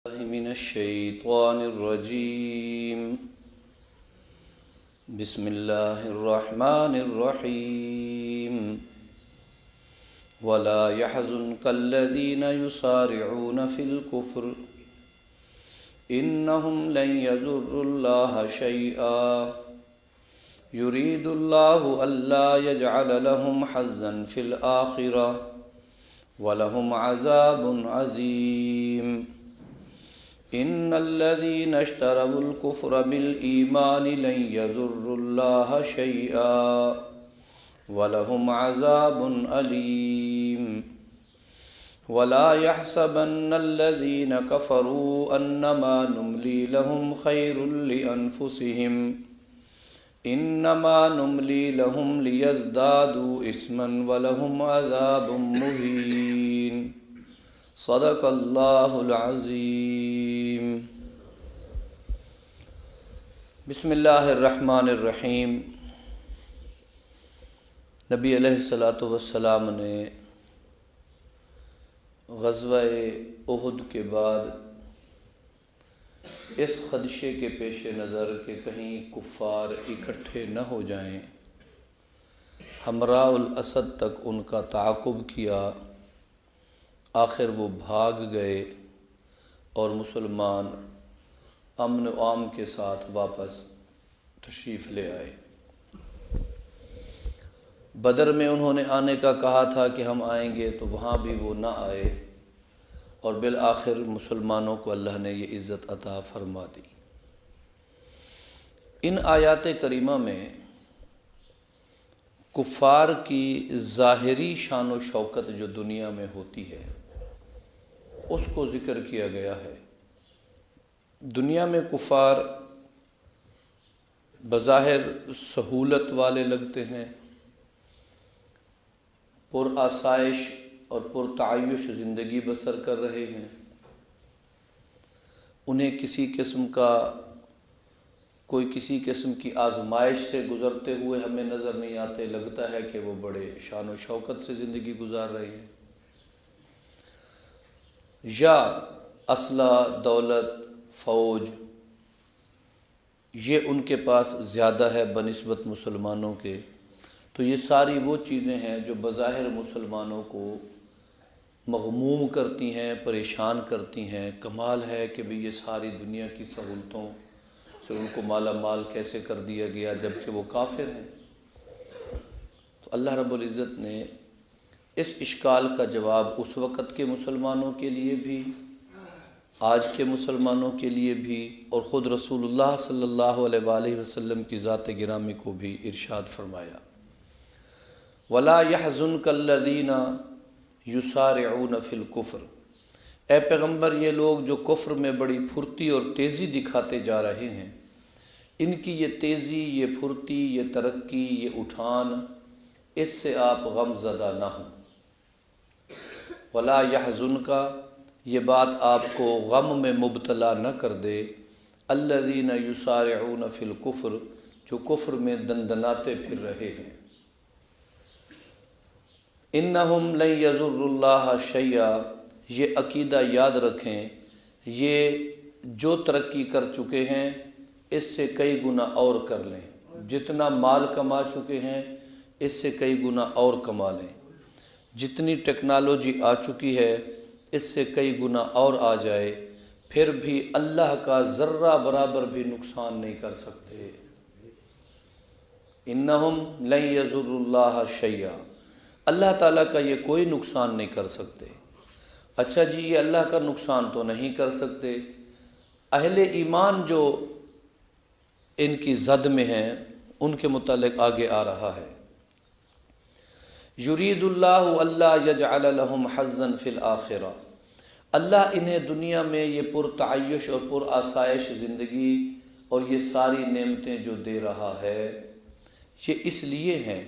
من الشيطان الرجيم. بسم الله الرحمن الرحيم. ولا يحزنك الذين يسارعون في الكفر إنهم لن يضروا الله شيئا يريد الله ألا يجعل لهم حظا في الآخرة ولهم عذاب عظيم. إن الذين اشتروا الكفر بالإيمان لن يضروا الله شيئا ولهم عذاب أليم. ولا يحسبن الذين كفروا أنما نملي لهم خير لأنفسهم إنما نملي لهم ليزدادوا إثما ولهم عذاب مهين. صدق اللہ العظیم. بسم اللہ الرحمن الرحیم. نبی علیہ الصلاۃ والسلام نے غزوہ احد کے بعد اس خدشے کے پیش نظر کہ کہیں کفار اکٹھے نہ ہو جائیں، حمراء الاسد تک ان کا تعاقب کیا. آخر وہ بھاگ گئے اور مسلمان امن و امان کے ساتھ واپس تشریف لے آئے. بدر میں انہوں نے آنے کا کہا تھا کہ ہم آئیں گے، تو وہاں بھی وہ نہ آئے اور بالآخر مسلمانوں کو اللہ نے یہ عزت عطا فرما دی. ان آیات کریمہ میں کفار کی ظاہری شان و شوکت جو دنیا میں ہوتی ہے اس کو ذکر کیا گیا ہے. دنیا میں کفار بظاہر سہولت والے لگتے ہیں، پر آسائش اور پر تعیش زندگی بسر کر رہے ہیں. انہیں کسی قسم کی آزمائش سے گزرتے ہوئے ہمیں نظر نہیں آتے. لگتا ہے کہ وہ بڑے شان و شوکت سے زندگی گزار رہے ہیں. یا اسلحہ، دولت، فوج یہ ان کے پاس زیادہ ہے بنسبت مسلمانوں کے. تو یہ ساری وہ چیزیں ہیں جو بظاہر مسلمانوں کو مغموم کرتی ہیں، پریشان کرتی ہیں. کمال ہے کہ بھی یہ ساری دنیا کی سہولتوں سے ان کو مالا مال کیسے کر دیا گیا جبکہ وہ کافر ہیں. تو اللہ رب العزت نے اس اشکال کا جواب اس وقت کے مسلمانوں کے لیے بھی، آج کے مسلمانوں کے لیے بھی، اور خود رسول اللہ صلی اللہ علیہ وآلہ وسلم کی ذات گرامی کو بھی ارشاد فرمایا. وَلَا يَحْزُنْكَ الَّذِينَ يُسَارِعُونَ فِي الْكُفْرِ. اے پیغمبر، یہ لوگ جو کفر میں بڑی پھرتی اور تیزی دکھاتے جا رہے ہیں، ان کی یہ تیزی، یہ پھرتی، یہ ترقی، یہ اٹھان، اس سے آپ غم زدہ نہ ہوں. وَلَا يَحْزُنْكَ، یہ بات آپ کو غم میں مبتلا نہ کر دے. الَّذِينَ يُسَارِعُونَ فِي الْكُفْرِ، جو کفر میں دندناتے پھر رہے ہیں. إِنَّهُمْ لَن يَضُرُّوا اللَّهَ شَيْئًا، یہ عقیدہ یاد رکھیں، یہ جو ترقی کر چکے ہیں اس سے کئی گنا اور کر لیں. جتنا مال کما چکے ہیں اس سے کئی گنا اور کما لیں. جتنی ٹیکنالوجی آ چکی ہے اس سے کئی گنا اور آ جائے، پھر بھی اللہ کا ذرہ برابر بھی نقصان نہیں کر سکتے. إِنَّهُمْ لَن يَضُرُّوا اللَّهَ شَيْئًا، اللہ تعالیٰ کا یہ کوئی نقصان نہیں کر سکتے. اچھا جی، یہ اللہ کا نقصان تو نہیں کر سکتے. اہل ایمان جو ان کی زد میں ہیں ان کے متعلق آگے آ رہا ہے. یرید اللہ الا یجعل لهم حظا فی الآخرہ، اللہ انہیں دنیا میں یہ پر تعیش اور پر آسائش زندگی اور یہ ساری نعمتیں جو دے رہا ہے یہ اس لیے ہیں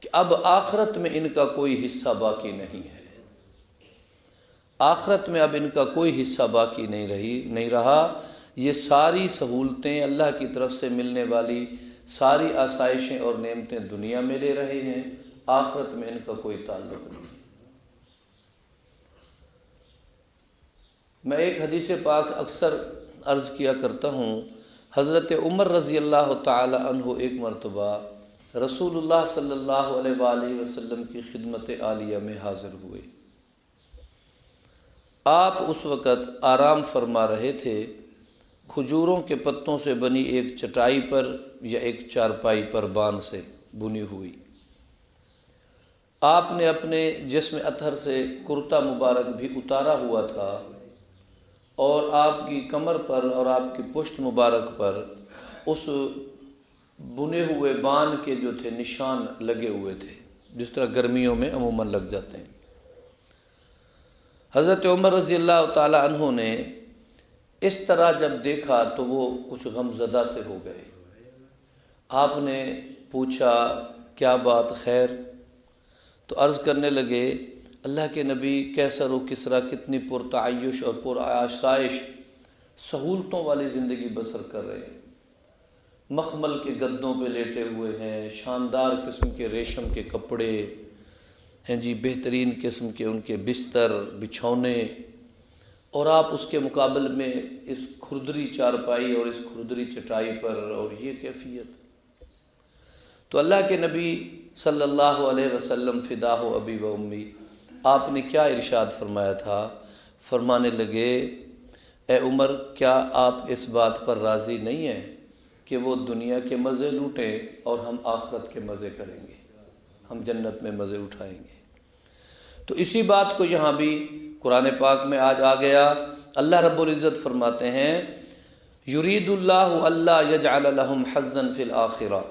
کہ اب آخرت میں ان کا کوئی حصہ باقی نہیں ہے. آخرت میں اب ان کا کوئی حصہ باقی نہیں رہا. یہ ساری سہولتیں اللہ کی طرف سے ملنے والی ساری آسائشیں اور نعمتیں دنیا میں لے رہے ہیں، آخرت میں ان کا کوئی تعلق نہیں. میں ایک حدیث پاک اکثر عرض کیا کرتا ہوں، حضرت عمر رضی اللہ تعالی عنہ ایک مرتبہ رسول اللہ صلی اللہ علیہ وآلہ وسلم کی خدمت عالیہ میں حاضر ہوئے۔ آپ اس وقت آرام فرما رہے تھے، کھجوروں کے پتوں سے بنی ایک چٹائی پر یا ایک چارپائی پر بان سے بنی ہوئی۔ آپ نے اپنے جسم اطہر سے کرتا مبارک بھی اتارا ہوا تھا، اور آپ کی کمر پر اور آپ کی پشت مبارک پر اس بنے ہوئے بان کے جو تھے نشان لگے ہوئے تھے، جس طرح گرمیوں میں عموماً لگ جاتے ہیں۔ حضرت عمر رضی اللہ تعالی عنہ نے اس طرح جب دیکھا تو وہ کچھ غم زدہ سے ہو گئے۔ آپ نے پوچھا کیا بات خیر؟ تو عرض کرنے لگے، اللہ کے نبی کیسر و کسریٰ کتنی پرتعیش اور پرآسائش سہولتوں والی زندگی بسر کر رہے ہیں، مخمل کے گدوں پہ لیٹے ہوئے ہیں، شاندار قسم کے ریشم کے کپڑے ہیں جی، بہترین قسم کے ان کے بستر بچھونے، اور آپ اس کے مقابل میں اس کھردری چارپائی اور اس کھردری چٹائی پر، اور یہ کیفیت۔ تو اللہ کے نبی صلی اللہ علیہ وسلم فداہ ابی و امی، آپ نے کیا ارشاد فرمایا تھا؟ فرمانے لگے، اے عمر کیا آپ اس بات پر راضی نہیں ہیں کہ وہ دنیا کے مزے لوٹیں اور ہم آخرت کے مزے کریں گے، ہم جنت میں مزے اٹھائیں گے؟ تو اسی بات کو یہاں بھی قرآن پاک میں آج آ گیا۔ اللہ رب العزت فرماتے ہیں، یرید اللہ اللہ یجعل لہم حظا فی الآخرہ،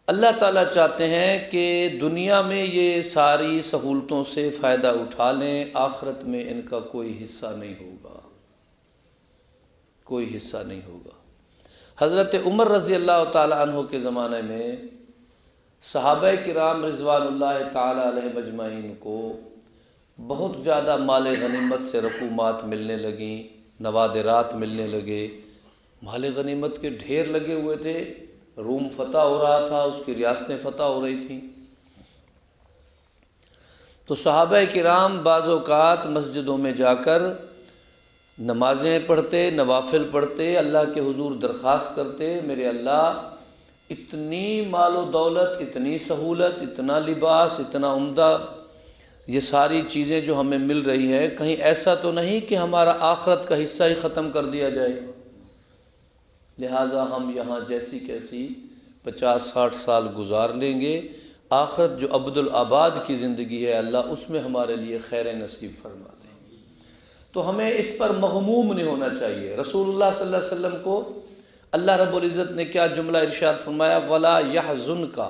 اللہ تعالیٰ چاہتے ہیں کہ دنیا میں یہ ساری سہولتوں سے فائدہ اٹھا لیں، آخرت میں ان کا کوئی حصہ نہیں ہوگا، کوئی حصہ نہیں ہوگا۔ حضرت عمر رضی اللہ تعالی عنہ کے زمانے میں صحابہ کرام رضوان اللہ تعالی علیہ مجمعین کو بہت زیادہ مال غنیمت سے رقومات ملنے لگیں، نوادرات ملنے لگے، مال غنیمت کے ڈھیر لگے ہوئے تھے، روم فتح ہو رہا تھا، اس کی ریاستیں فتح ہو رہی تھیں۔ تو صحابہ کرام بعض اوقات مسجدوں میں جا کر نمازیں پڑھتے، نوافل پڑھتے، اللہ کے حضور درخواست کرتے، میرے اللہ اتنی مال و دولت، اتنی سہولت، اتنا لباس، اتنا عمدہ یہ ساری چیزیں جو ہمیں مل رہی ہے، کہیں ایسا تو نہیں کہ ہمارا آخرت کا حصہ ہی ختم کر دیا جائے، لہٰذا ہم یہاں جیسی کیسی 50-60 سال گزار لیں گے، آخرت جو عبد الآباد کی زندگی ہے اللہ اس میں ہمارے لیے خیر نصیب فرما دیں۔ تو ہمیں اس پر مغموم نہیں ہونا چاہیے۔ رسول اللہ صلی اللہ علیہ وسلم کو اللہ رب العزت نے کیا جملہ ارشاد فرمایا، وَلَا يَحْزُنْكَ،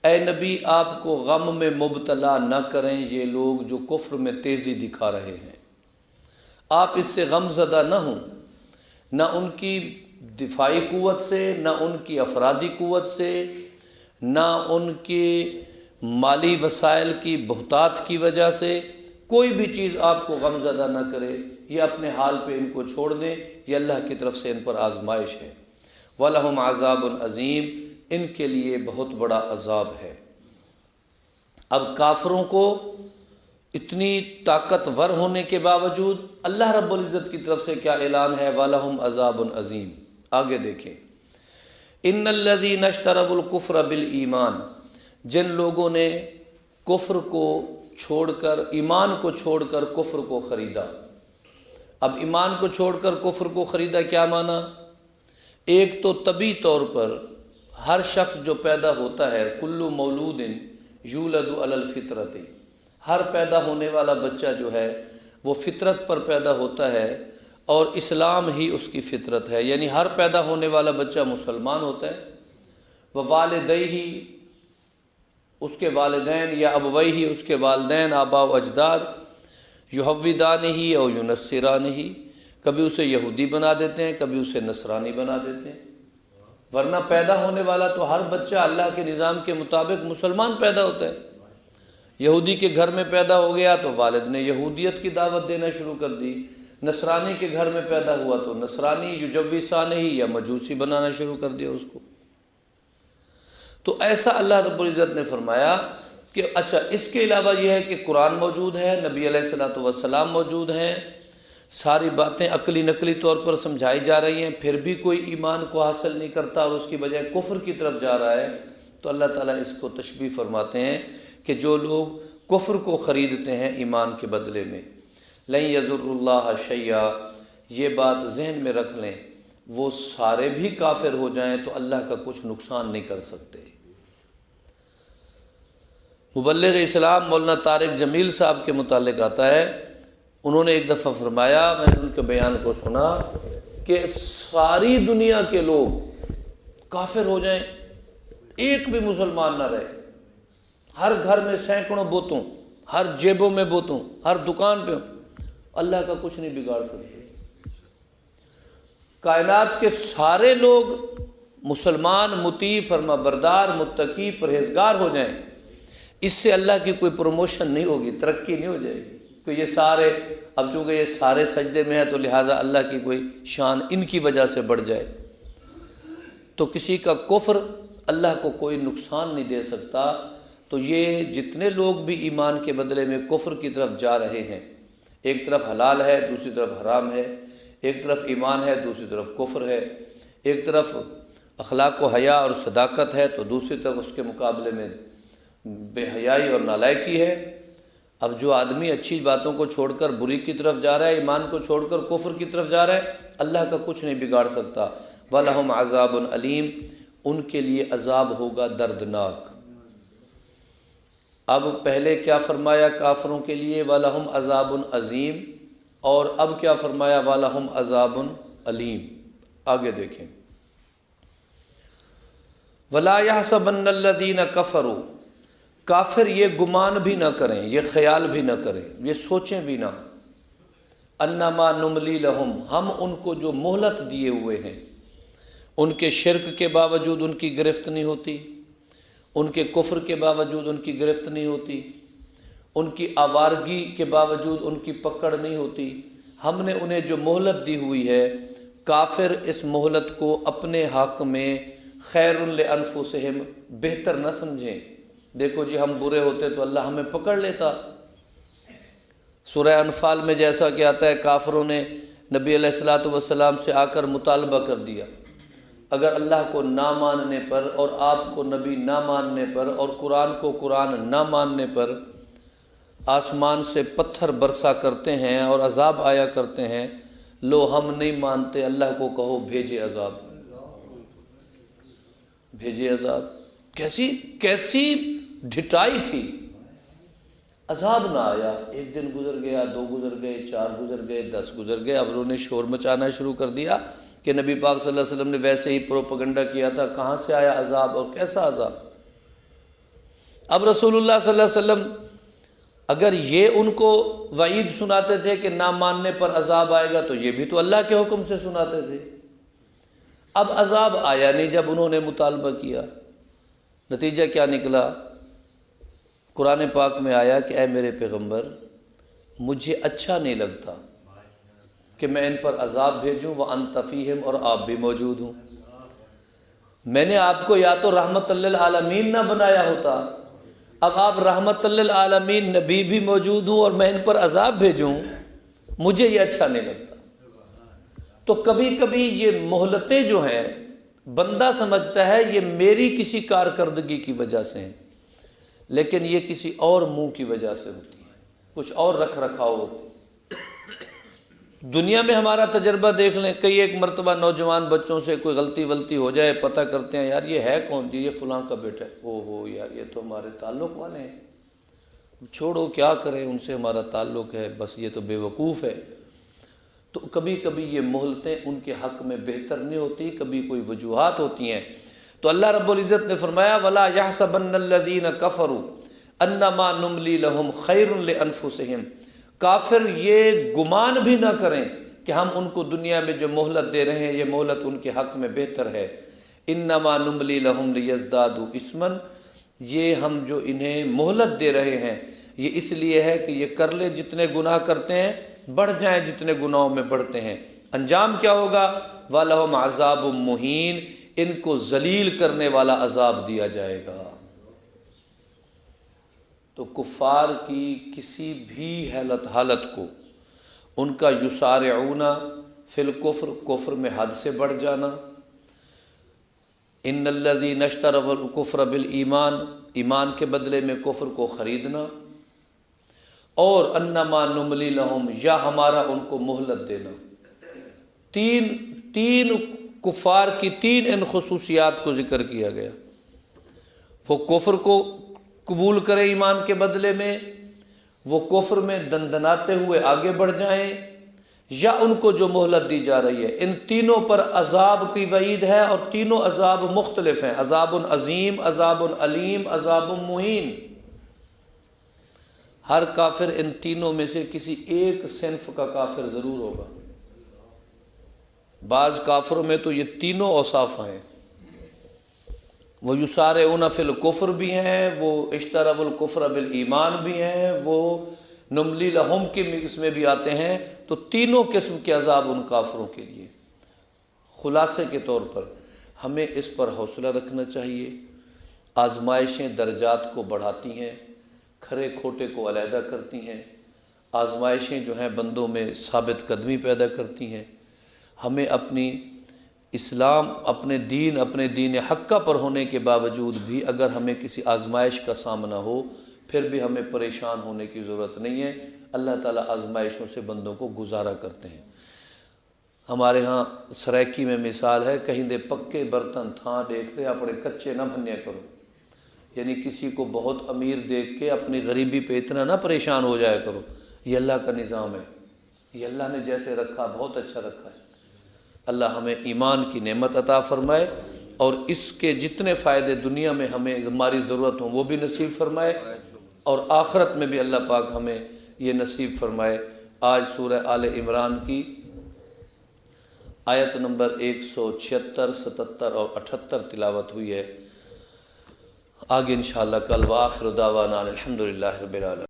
اے نبی آپ کو غم میں مبتلا نہ کریں یہ لوگ جو کفر میں تیزی دکھا رہے ہیں، آپ اس سے غم زدہ نہ ہوں، نہ ان کی دفاعی قوت سے، نہ ان کی افرادی قوت سے، نہ ان کے مالی وسائل کی بہتات کی وجہ سے، کوئی بھی چیز آپ کو غم زدہ نہ کرے، یہ اپنے حال پہ ان کو چھوڑ دیں، یہ اللہ کی طرف سے ان پر آزمائش ہے۔ وَلَهُمْ عَذَابٌ عَظِيمٌ، ان کے لیے بہت بڑا عذاب ہے۔ اب کافروں کو اتنی طاقتور ہونے کے باوجود اللہ رب العزت کی طرف سے کیا اعلان ہے، وَلَهُمْ عَذَابٌ عَظِيمٌ۔ آگے دیکھیں، ان الذین اشتروا الکفر بالایمان، جن لوگوں نے کفر کو چھوڑ کر، ایمان کو چھوڑ کر کفر کو خریدا۔ اب ایمان کو چھوڑ کر کفر کو خریدا کیا معنی؟ ایک تو طبعی طور پر ہر شخص جو پیدا ہوتا ہے، کل مولود یولد علی الفطرۃ، ہر پیدا ہونے والا بچہ جو ہے وہ فطرت پر پیدا ہوتا ہے، اور اسلام ہی اس کی فطرت ہے، یعنی ہر پیدا ہونے والا بچہ مسلمان ہوتا ہے۔ ووالدیہ، اس کے والدین، یا ابویہ، اس کے والدین، آباء و اجداد، یحودانہ او ینصرانہ، کبھی اسے یہودی بنا دیتے ہیں، کبھی اسے نصرانی بنا دیتے ہیں، ورنہ پیدا ہونے والا تو ہر بچہ اللہ کے نظام کے مطابق مسلمان پیدا ہوتا ہے۔ یہودی کے گھر میں پیدا ہو گیا تو والد نے یہودیت کی دعوت دینا شروع کر دی، نصرانی کے گھر میں پیدا ہوا تو نصرانی یجوسانہ یا مجوسی بنانا شروع کر دیا اس کو۔ تو ایسا اللہ رب العزت نے فرمایا کہ اچھا اس کے علاوہ یہ ہے کہ قرآن موجود ہے، نبی علیہ الصلوۃ والسلام موجود ہیں، ساری باتیں عقلی نقلی طور پر سمجھائی جا رہی ہیں، پھر بھی کوئی ایمان کو حاصل نہیں کرتا اور اس کی بجائے کفر کی طرف جا رہا ہے، تو اللہ تعالیٰ اس کو تشبیہ فرماتے ہیں کہ جو لوگ کفر کو خریدتے ہیں ایمان کے بدلے میں، لن یضر اللہ شیئا، یہ بات ذہن میں رکھ لیں، وہ سارے بھی کافر ہو جائیں تو اللہ کا کچھ نقصان نہیں کر سکتے۔ مبلغ اسلام مولانا طارق جمیل صاحب کے متعلق آتا ہے، انہوں نے ایک دفعہ فرمایا، میں نے ان کے بیان کو سنا، کہ ساری دنیا کے لوگ کافر ہو جائیں، ایک بھی مسلمان نہ رہے، ہر گھر میں سینکڑوں بتوں، ہر جیبوں میں بتوں، ہر دکان پہ، اللہ کا کچھ نہیں بگاڑ سکتے۔ کائنات کے سارے لوگ مسلمان، مطیع، فرما بردار، متقی، پرہیزگار ہو جائیں، اس سے اللہ کی کوئی پروموشن نہیں ہوگی، ترقی نہیں ہو جائے گی، کہ یہ سارے، اب چونکہ یہ سارے سجدے میں ہیں تو لہٰذا اللہ کی کوئی شان ان کی وجہ سے بڑھ جائے، تو کسی کا کفر اللہ کو کوئی نقصان نہیں دے سکتا۔ تو یہ جتنے لوگ بھی ایمان کے بدلے میں کفر کی طرف جا رہے ہیں، ایک طرف حلال ہے، دوسری طرف حرام ہے، ایک طرف ایمان ہے، دوسری طرف کفر ہے، ایک طرف اخلاق و حیا اور صداقت ہے تو دوسری طرف اس کے مقابلے میں بے حیائی اور نالائکی ہے۔ اب جو آدمی اچھی باتوں کو چھوڑ کر بری کی طرف جا رہا ہے، ایمان کو چھوڑ کر کفر کی طرف جا رہا ہے، اللہ کا کچھ نہیں بگاڑ سکتا۔ وَلَهُمْ عَذَابٌ عَلِيمٌ، ان کے لیے عذاب ہوگا دردناک۔ اب پہلے کیا فرمایا کافروں کے لیے؟ وَلَهُمْ عَذَابٌ عَظِيمٌ، اور اب کیا فرمایا؟ وَلَهُمْ عَذَابٌ عَلِيمٌ۔ آگے دیکھیں، وَلَا يَحْسَبَنَّ الَّذِينَ كَفَرُوا، کافر یہ گمان بھی نہ کریں، یہ خیال بھی نہ کریں، یہ سوچیں بھی نہ، انما نملی لہم، ہم ان کو جو مہلت دیے ہوئے ہیں، ان کے شرک کے باوجود ان کی گرفت نہیں ہوتی، ان کے کفر کے باوجود ان کی گرفت نہیں ہوتی، ان کی آوارگی کے باوجود ان کی پکڑ نہیں ہوتی، ہم نے انہیں جو مہلت دی ہوئی ہے، کافر اس مہلت کو اپنے حق میں خیر لانفسہم، بہتر نہ سمجھیں۔ دیکھو جی، ہم برے ہوتے تو اللہ ہمیں پکڑ لیتا۔ سورہ انفال میں جیسا کہ آتا ہے، کافروں نے نبی علیہ الصلوۃ والسلام سے آ کر مطالبہ کر دیا، اگر اللہ کو نہ ماننے پر اور آپ کو نبی نہ ماننے پر اور قرآن کو قرآن نہ ماننے پر آسمان سے پتھر برسا کرتے ہیں اور عذاب آیا کرتے ہیں، لو ہم نہیں مانتے، اللہ کو کہو بھیجے عذاب، بھیجے عذاب۔ کیسی ڈھٹائی تھی، عذاب نہ آیا، ایک دن گزر گیا، 2 گزر گئے، 4 گزر گئے، 10 گزر گئے، اب انہوں نے شور مچانا شروع کر دیا کہ نبی پاک صلی اللہ علیہ وسلم نے ویسے ہی پروپیگنڈا کیا تھا، کہاں سے آیا عذاب اور کیسا عذاب۔ اب رسول اللہ صلی اللہ علیہ وسلم اگر یہ ان کو وعید سناتے تھے کہ نہ ماننے پر عذاب آئے گا، تو یہ بھی تو اللہ کے حکم سے سناتے تھے۔ اب عذاب آیا نہیں جب انہوں نے مطالبہ کیا، نتیجہ کیا نکلا؟ قرآن پاک میں آیا کہ اے میرے پیغمبر، مجھے اچھا نہیں لگتا کہ میں ان پر عذاب بھیجوں وَأَنْتَ فِيهِمْ، اور آپ بھی موجود ہوں۔ میں نے آپ کو یا تو رحمت للعالمین نہ بنایا ہوتا، اب آپ رحمت للعالمین نبی بھی موجود ہوں اور میں ان پر عذاب بھیجوں، مجھے یہ اچھا نہیں لگتا۔ تو کبھی کبھی یہ مہلتیں جو ہیں، بندہ سمجھتا ہے یہ میری کسی کارکردگی کی وجہ سے ہیں، لیکن یہ کسی اور منہ کی وجہ سے ہوتی ہے، کچھ اور رکھ رکھاؤ ہوتی ہے۔ دنیا میں ہمارا تجربہ دیکھ لیں، کئی ایک مرتبہ نوجوان بچوں سے کوئی غلطی ہو جائے، پتہ کرتے ہیں یار یہ ہے کون؟ جی یہ فلاں کا بیٹا ہے، ہو یار یہ تو ہمارے تعلق والے ہیں، چھوڑو کیا کریں، ان سے ہمارا تعلق ہے، بس یہ تو بے وقوف ہے۔ تو کبھی کبھی یہ مہلتیں ان کے حق میں بہتر نہیں ہوتی، کبھی کوئی وجوہات ہوتی ہیں۔ تو اللہ رب العزت نے فرمایا وَلَا يَحْسَبَنَّ الَّذِينَ كَفَرُوا أَنَّمَا نُمْلِي لَهُمْ خَيْرٌ لِأَنفُسِهِمْ، کافر یہ گمان بھی نہ کریں کہ ہم ان کو دنیا میں جو مہلت دے رہے ہیں یہ مہلت ان کے حق میں بہتر ہے۔ انما نملی لہم لیزدادوا اثما، یہ ہم جو انہیں مہلت دے رہے ہیں یہ اس لیے ہے کہ یہ کر لے، جتنے گناہ کرتے ہیں بڑھ جائیں، جتنے گناہوں میں بڑھتے ہیں۔ انجام کیا ہوگا؟ وَلَهُمْ عَذَابٌ مُّهِينٌ، ان کو ذلیل کرنے والا عذاب دیا جائے گا۔ تو کفار کی کسی بھی حالت کو ان کا یسارعون فی الکفر، کفر میں حد سے بڑھ جانا، ان الذین اشتروا الکفر بالایمان، ایمان کے بدلے میں کفر کو خریدنا، اور انما نملی لہم، یا ہمارا ان کو مہلت دینا۔ تین کفار کی تین ان خصوصیات کو ذکر کیا گیا، وہ کفر کو قبول کرے ایمان کے بدلے میں، وہ کفر میں دندناتے ہوئے آگے بڑھ جائیں، یا ان کو جو مہلت دی جا رہی ہے۔ ان تینوں پر عذاب کی وعید ہے، اور تینوں عذاب مختلف ہیں، عذاب عظیم، عذاب علیم، عذاب مہین۔ ہر کافر ان تینوں میں سے کسی ایک صنف کا کافر ضرور ہوگا۔ بعض کافروں میں تو یہ تینوں اوصاف ہیں، وہ یسارعون فی الکفر بھی ہیں، وہ اشتروا الکفر بالایمان بھی ہیں، وہ نملی لہم کے اس میں بھی آتے ہیں۔ تو تینوں قسم کے عذاب ان کافروں کے لیے۔ خلاصے کے طور پر ہمیں اس پر حوصلہ رکھنا چاہیے۔ آزمائشیں درجات کو بڑھاتی ہیں، کھرے کھوٹے کو علیحدہ کرتی ہیں۔ آزمائشیں جو ہیں بندوں میں ثابت قدمی پیدا کرتی ہیں۔ ہمیں اپنی اسلام، اپنے دین حقہ پر ہونے کے باوجود بھی اگر ہمیں کسی آزمائش کا سامنا ہو، پھر بھی ہمیں پریشان ہونے کی ضرورت نہیں ہے۔ اللہ تعالیٰ آزمائشوں سے بندوں کو گزارا کرتے ہیں۔ ہمارے ہاں سرائکی میں مثال ہے، کہیں دے پکے برتن تھاں دیکھتے اپنے کچے نہ بھنیا کرو، یعنی کسی کو بہت امیر دیکھ کے اپنی غریبی پہ اتنا نہ پریشان ہو جایا کرو۔ یہ اللہ کا نظام ہے، یہ اللہ نے جیسے رکھا بہت اچھا رکھا ہے۔ اللہ ہمیں ایمان کی نعمت عطا فرمائے، اور اس کے جتنے فائدے دنیا میں ہمیں ہماری ضرورت ہوں وہ بھی نصیب فرمائے، اور آخرت میں بھی اللہ پاک ہمیں یہ نصیب فرمائے۔ آج سورہ آل عمران کی آیت نمبر 176، 77 اور 78 تلاوت ہوئی ہے۔ آگے انشاءاللہ کل، وآخر دعوانا الحمدللہ رب العالمین۔